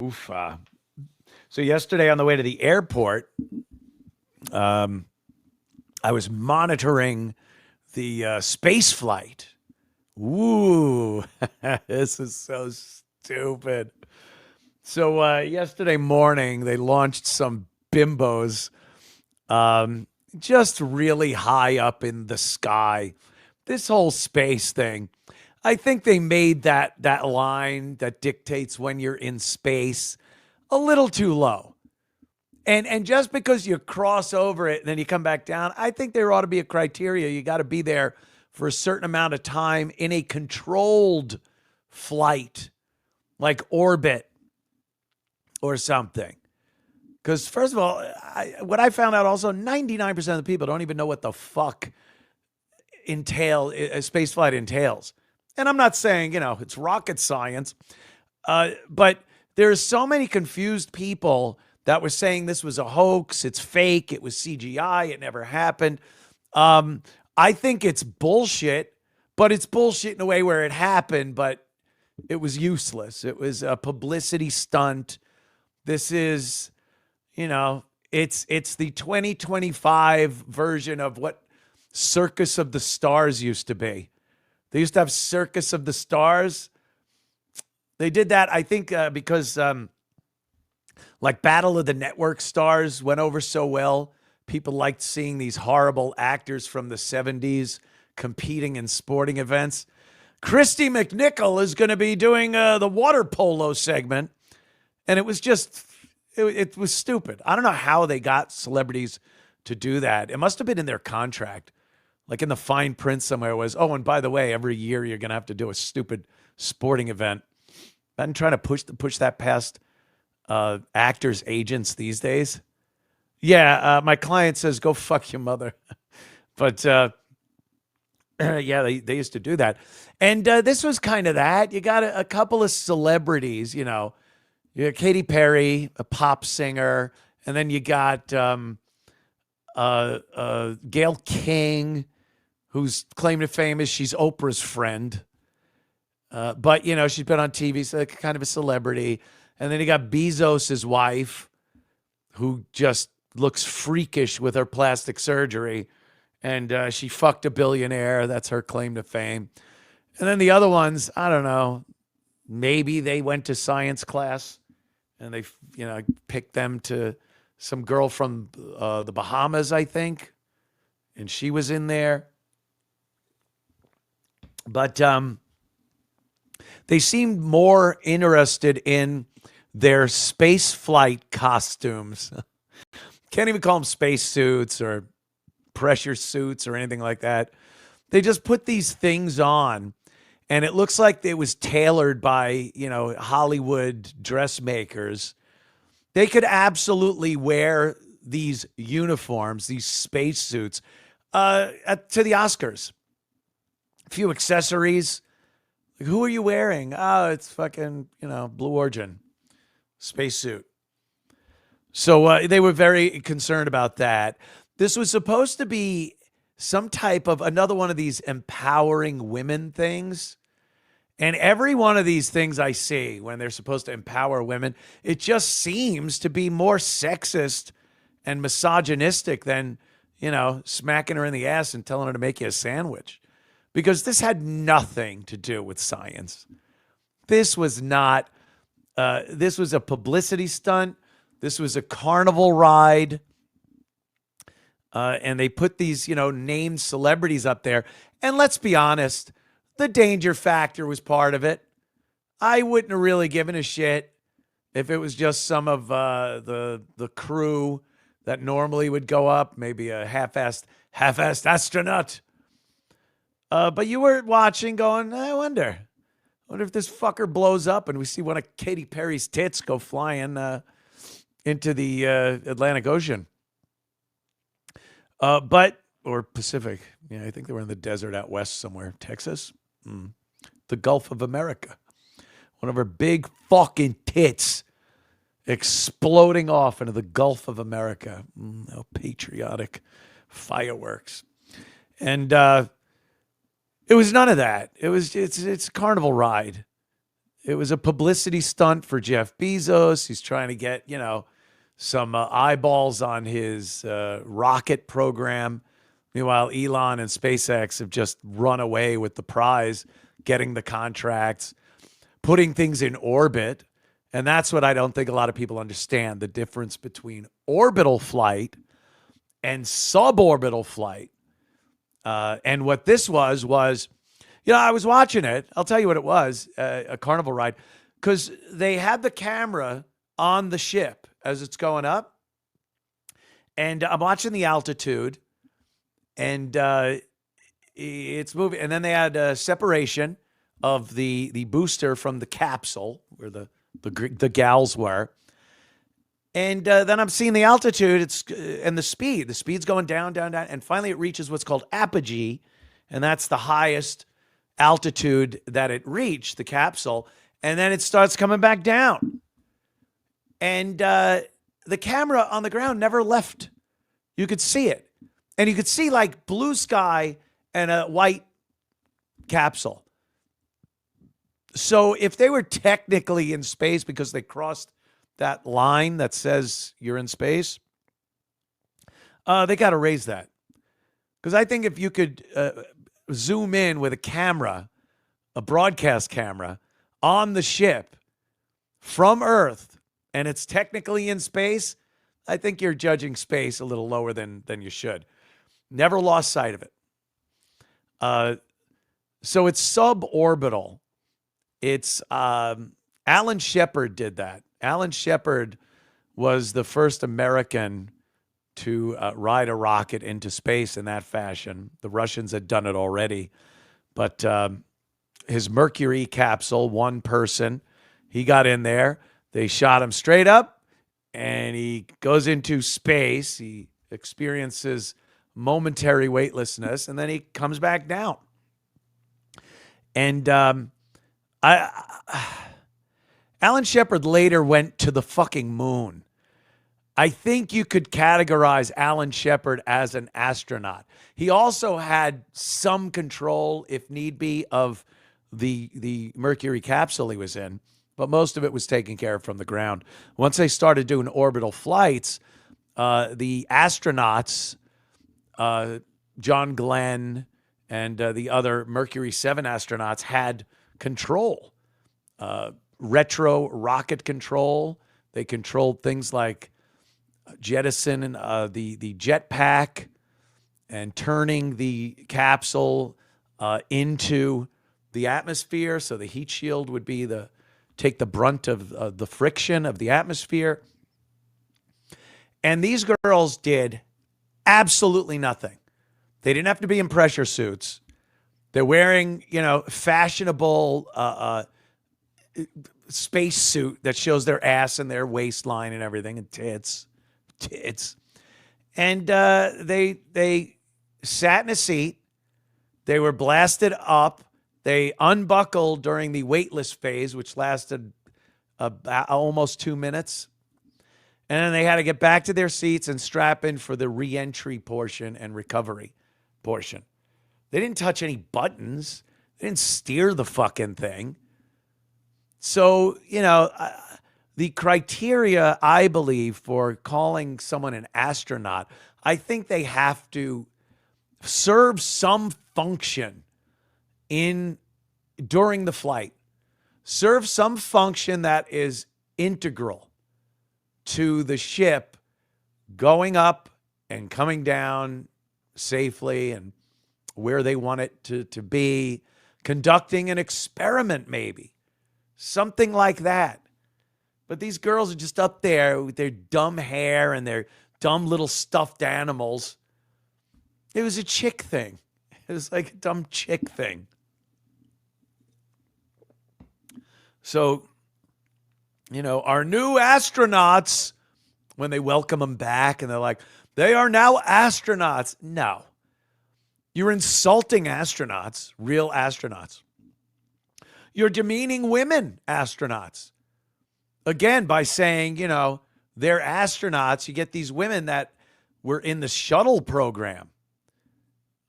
Oof. So yesterday on the way to the airport, I was monitoring the space flight. Ooh, this is so stupid. So yesterday morning, they launched some bimbos just really high up in the sky. This whole space thing. I think they made that line that dictates when you're in space a little too low. And just because you cross over it and then you come back down, I think there ought to be a criteria. You got to be there for a certain amount of time in a controlled flight, like orbit or something. Because first of all, what I found out also, 99% of the people don't even know what the fuck a space flight entails. And I'm not saying, it's rocket science, but there's so many confused people that were saying this was a hoax, it's fake, it was CGI, it never happened. I think it's bullshit, but it's bullshit in a way where it happened, but it was useless. It was a publicity stunt. This is, it's the 2025 version of what Circus of the Stars used to be. They used to have Circus of the Stars. They did that, I think, because like Battle of the Network Stars went over so well. People liked seeing these horrible actors from the 70s competing in sporting events. Christy McNichol is going to be doing the water polo segment. And it was just, it was stupid. I don't know how they got celebrities to do that. It must have been in their contract. Like in the fine print somewhere was, oh, and by the way, every year you're going to have to do a stupid sporting event. I'm trying to push that past actors' agents these days. Yeah, my client says, go fuck your mother. But yeah, they used to do that. And this was kind of that. You got a couple of celebrities, you got Katy Perry, a pop singer, and then you got Gayle King, whose claim to fame is she's Oprah's friend. But, she's been on TV, so kind of a celebrity. And then you got Bezos' wife, who just looks freakish with her plastic surgery. And she fucked a billionaire. That's her claim to fame. And then the other ones, I don't know. Maybe they went to science class and they, picked them to some girl from the Bahamas, I think. And she was in there. But they seemed more interested in their space flight costumes. Can't even call them space suits or pressure suits or anything like that. They just put these things on, and it looks like it was tailored by, Hollywood dressmakers. They could absolutely wear these uniforms, these space suits, to the Oscars. A few accessories. Who are you wearing? Oh, it's fucking, Blue Origin spacesuit. So they were very concerned about that. This was supposed to be some type of another one of these empowering women things. And every one of these things I see when they're supposed to empower women, it just seems to be more sexist and misogynistic than, smacking her in the ass and telling her to make you a sandwich. Because this had nothing to do with science. This was not, this was a publicity stunt. This was a carnival ride. And they put these, named celebrities up there. And let's be honest, the danger factor was part of it. I wouldn't have really given a shit if it was just some of the crew that normally would go up, maybe a half-assed astronaut. But you were watching going, I wonder if this fucker blows up and we see one of Katy Perry's tits go flying into the Atlantic Ocean. Or Pacific. Yeah, I think they were in the desert out west somewhere. Texas? The Gulf of America. One of her big fucking tits exploding off into the Gulf of America. How patriotic. Fireworks. And it was none of that. It's a carnival ride. It was a publicity stunt for Jeff Bezos. He's trying to get, some eyeballs on his rocket program. Meanwhile, Elon and SpaceX have just run away with the prize, getting the contracts, putting things in orbit. And that's what I don't think a lot of people understand, the difference between orbital flight and suborbital flight. And what this was, I was watching it. I'll tell you what it was, a carnival ride, because they had the camera on the ship as it's going up. And I'm watching the altitude, and it's moving. And then they had a separation of the booster from the capsule where the gals were. And then I'm seeing the altitude and the speed. The speed's going down, down, down. And finally it reaches what's called apogee. And that's the highest altitude that it reached, the capsule. And then it starts coming back down. And the camera on the ground never left. You could see it. And you could see like blue sky and a white capsule. So if they were technically in space because they crossed that line that says you're in space, they got to raise that. Because I think if you could zoom in with a camera, a broadcast camera, on the ship from Earth, and it's technically in space, I think you're judging space a little lower than you should. Never lost sight of it. So it's suborbital. It's Alan Shepard did that. Alan Shepard was the first American to ride a rocket into space in that fashion. The Russians had done it already. But his Mercury capsule, one person, he got in there. They shot him straight up, and he goes into space. He experiences momentary weightlessness, and then he comes back down. And Alan Shepard later went to the fucking moon. I think you could categorize Alan Shepard as an astronaut. He also had some control, if need be, of the Mercury capsule he was in, but most of it was taken care of from the ground. Once they started doing orbital flights, the astronauts, John Glenn and the other Mercury 7 astronauts, had control, retro rocket control. They controlled things like jettisoning the jetpack and turning the capsule into the atmosphere, so the heat shield would be take the brunt of the friction of the atmosphere. And these girls did absolutely nothing. They didn't have to be in pressure suits. They're wearing, fashionable space suit that shows their ass and their waistline and everything, and tits. And they sat in a seat. They were blasted up. They unbuckled during the weightless phase, which lasted about almost 2 minutes. And then they had to get back to their seats and strap in for the re-entry portion and recovery portion. They didn't touch any buttons. They didn't steer the fucking thing. So, the criteria, I believe, for calling someone an astronaut, I think they have to serve some function during the flight. Serve some function that is integral to the ship going up and coming down safely and where they want it to be, conducting an experiment maybe, something like that. But these girls are just up there with their dumb hair and their dumb little stuffed animals. It was a chick thing. It was like a dumb chick thing. So, our new astronauts, when they welcome them back and they're like, they are now astronauts. No. You're insulting astronauts, real astronauts. You're demeaning women astronauts. Again, by saying, they're astronauts, you get these women that were in the shuttle program.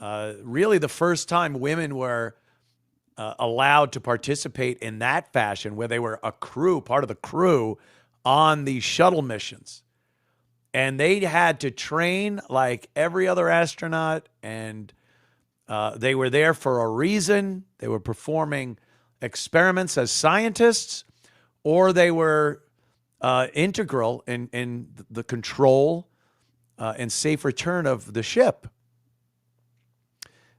Really the first time women were allowed to participate in that fashion, where they were a crew, part of the crew on these shuttle missions. And they had to train like every other astronaut, and they were there for a reason. They were performing experiments as scientists, or they were integral in the control and safe return of the ship.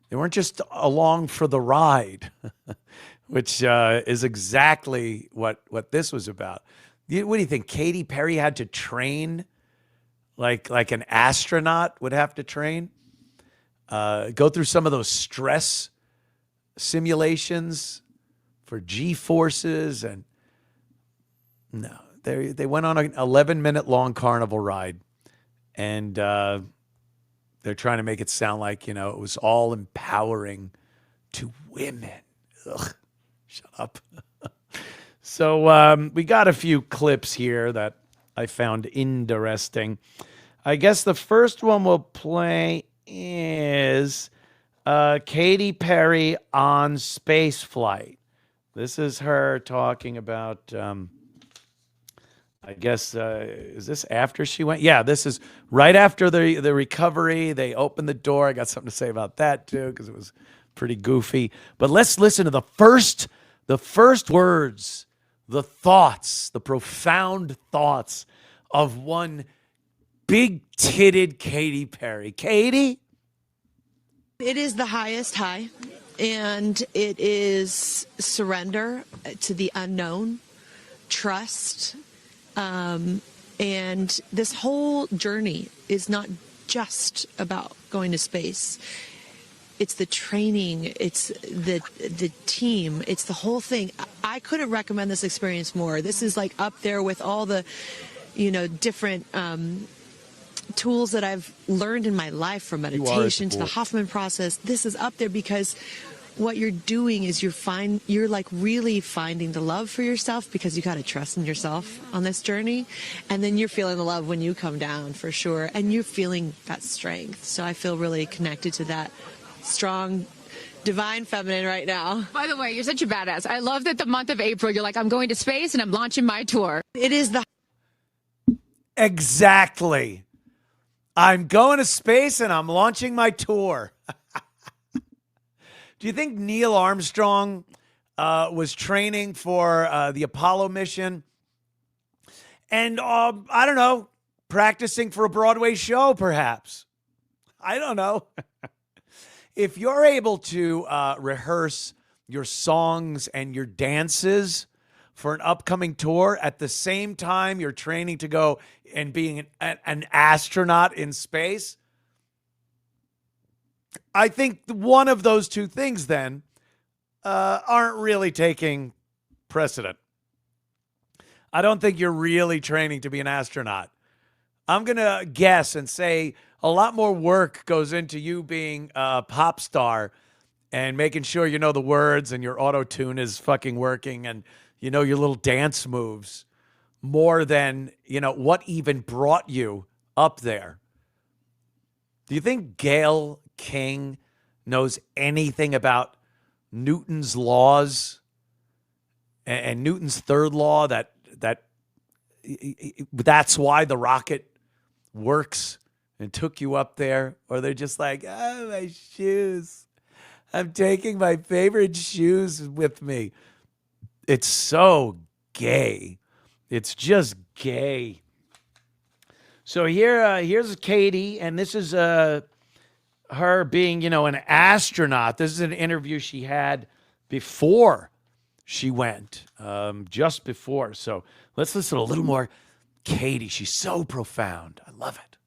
They weren't just along for the ride, which is exactly what this was about. What do you think? Katy Perry had to train like an astronaut would have to train? Go through some of those stress simulations for G-forces, and no, they went on an 11-minute long carnival ride, and they're trying to make it sound like, it was all empowering to women. Ugh, shut up. So we got a few clips here that I found interesting. I guess the first one we'll play is Katy Perry on space flight. This is her talking about, I guess, is this after she went? Yeah, this is right after the recovery. They opened the door. I got something to say about that too, because it was pretty goofy. But let's listen to the first words, the thoughts, the profound thoughts of one big-titted Katy Perry. Katy? It is the highest high, and it is surrender to the unknown, trust, and this whole journey is not just about going to space. It's the training, it's the team, it's the whole thing. I couldn't recommend this experience more. This is like up there with all the, different tools that I've learned in my life, from meditation to the Hoffman process. This is up there because what you're doing is you're like really finding the love for yourself, because you got to trust in yourself on this journey. And then you're feeling the love when you come down, for sure. And you're feeling that strength. So I feel really connected to that strong, divine feminine right now. By the way, you're such a badass. I love that the month of April, you're like, I'm going to space and I'm launching my tour. It is the... Exactly. I'm going to space and I'm launching my tour. Do you think Neil Armstrong was training for the Apollo mission and, I don't know, practicing for a Broadway show, perhaps? I don't know. If you're able to rehearse your songs and your dances for an upcoming tour at the same time you're training to go and being an astronaut in space, I think one of those two things then aren't really taking precedent. I don't think you're really training to be an astronaut. I'm going to guess and say a lot more work goes into you being a pop star and making sure you know the words and your auto-tune is fucking working and you know your little dance moves, more than, what even brought you up there. Do you think Gayle King knows anything about Newton's laws and Newton's third law, that's why the rocket works and took you up there? Or they're just like, oh, my shoes. I'm taking my favorite shoes with me. It's so gay. It's just gay. So here's Katy, and this is her being, an astronaut. This is an interview she had before she went, just before. So let's listen to a little more Katy. She's so profound. I love it.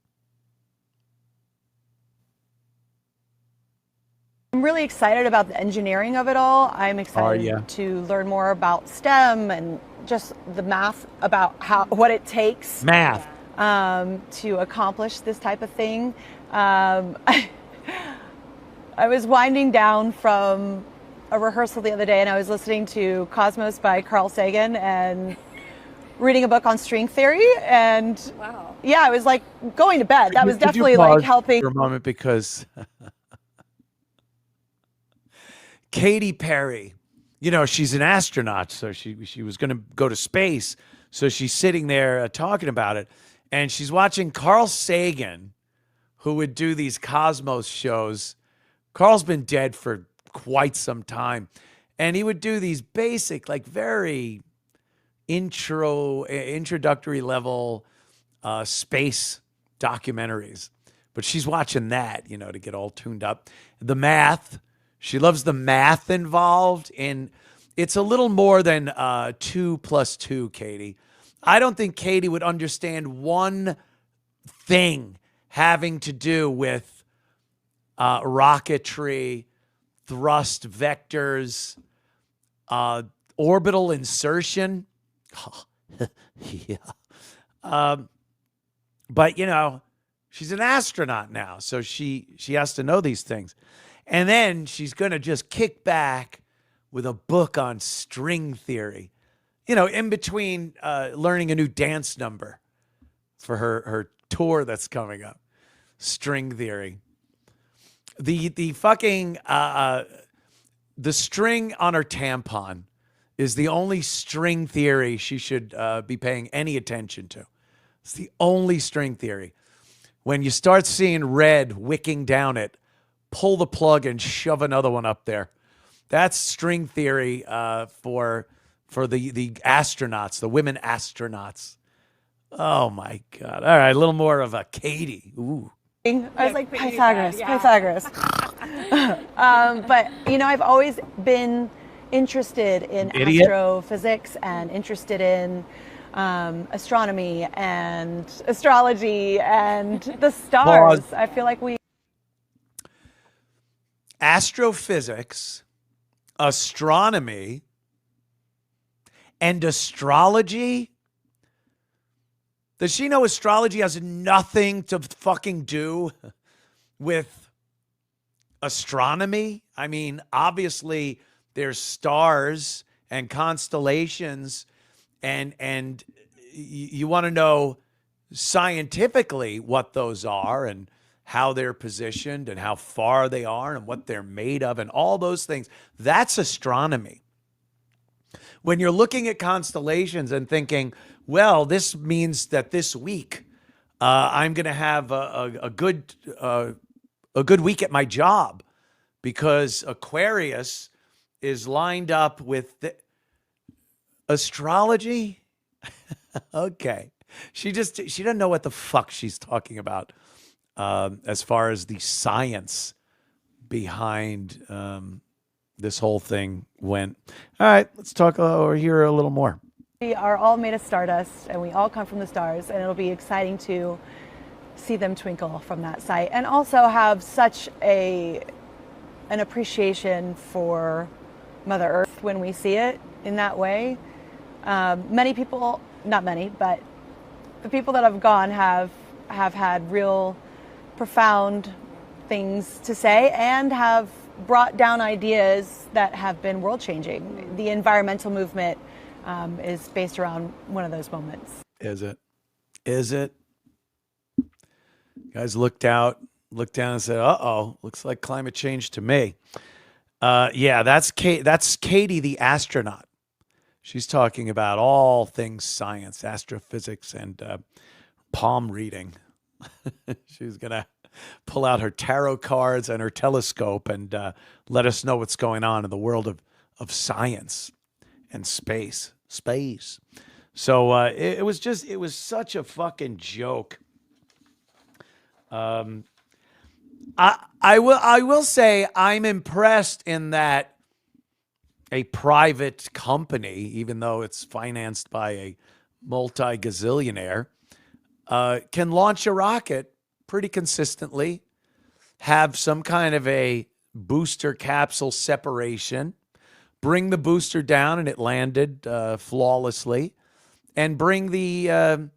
I'm really excited about the engineering of it all. I'm excited to learn more about STEM and just the math about what it takes to accomplish this type of thing. I was winding down from a rehearsal the other day, and I was listening to Cosmos by Carl Sagan and reading a book on string theory. And yeah, I was like going to bed. That was definitely like helping. For a moment, because Katy Perry she's an astronaut, so she was going to go to space. So she's sitting there talking about it, and she's watching Carl Sagan, who would do these Cosmos shows. Carl's been dead for quite some time, and he would do these basic, like very introductory level space documentaries. But she's watching that, to get all tuned up. The math. She loves the math involved in. It's a little more than 2 + 2, Katie. I don't think Katie would understand one thing having to do with rocketry, thrust vectors, orbital insertion. Yeah. But, she's an astronaut now, so she has to know these things. And then she's going to just kick back with a book on string theory, in between learning a new dance number for her tour that's coming up. String theory. The fucking, the string on her tampon is the only string theory she should be paying any attention to. It's the only string theory. When you start seeing red wicking down it, pull the plug and shove another one up there. That's string theory for the astronauts, the women astronauts. Oh my God! All right, a little more of a Katie. Ooh. I was like Pythagoras. But I've always been interested in astrophysics and interested in astronomy and astrology and the stars. Pause. I feel like astrophysics, astronomy, and astrology. Does she know astrology has nothing to fucking do with astronomy? I mean, obviously there's stars and constellations, and you want to know scientifically what those are and how they're positioned and how far they are and what they're made of and all those things. That's astronomy. When you're looking at constellations and thinking, well, this means that this week I'm going to have a good week at my job because Aquarius is lined up with the astrology. Okay. She doesn't know what the fuck she's talking about as far as the science behind this whole thing went. All right, let's talk or hear a little more. We are all made of stardust and we all come from the stars, and it'll be exciting to see them twinkle from that site and also have such an appreciation for Mother Earth when we see it in that way. Many people, not many, but the people that have gone have had real profound things to say and have brought down ideas that have been world changing. The environmental movement is based around one of those moments. Is it? Guys looked down and said, "Uh-oh, looks like climate change to me." Yeah, that's Katie the astronaut. She's talking about all things science, astrophysics, and palm reading. She's going to pull out her tarot cards and her telescope and let us know what's going on in the world of science and space. So it was such a fucking joke. I will say I'm impressed in that a private company, even though it's financed by a multi-gazillionaire, can launch a rocket pretty consistently, have some kind of a booster capsule separation, bring the booster down and it landed flawlessly, and bring the